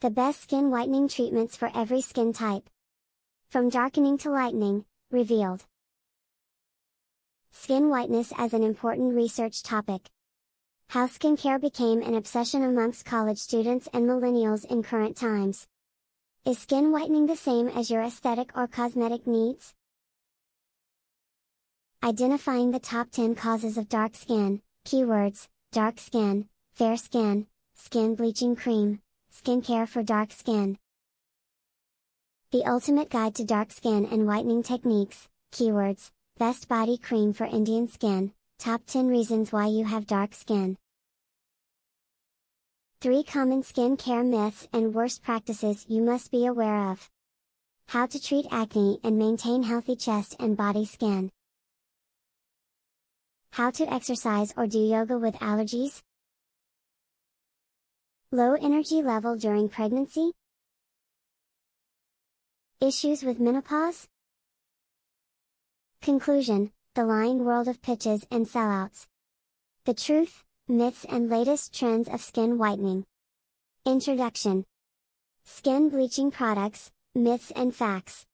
The best skin whitening treatments for every skin type. From darkening to lightening, revealed. Skin whiteness as an important research topic. How skincare became an obsession amongst college students and millennials in current times. Is skin whitening the same as your aesthetic or cosmetic needs? Identifying the top 10 causes of dark skin. Keywords: dark skin, fair skin, skin bleaching cream, skincare for dark skin. The ultimate guide to dark skin and whitening techniques. Keywords: best body cream for Indian skin, top 10 reasons why you have dark skin. 3 common skin care myths and worst practices you must be aware of. How to treat acne and maintain healthy chest and body skin. How to exercise or do yoga with allergies. Low energy level during pregnancy. Issues with menopause. Conclusion: the lying world of pitches and sellouts. The truth, myths and latest trends of skin whitening. Introduction. Skin bleaching products, myths and facts.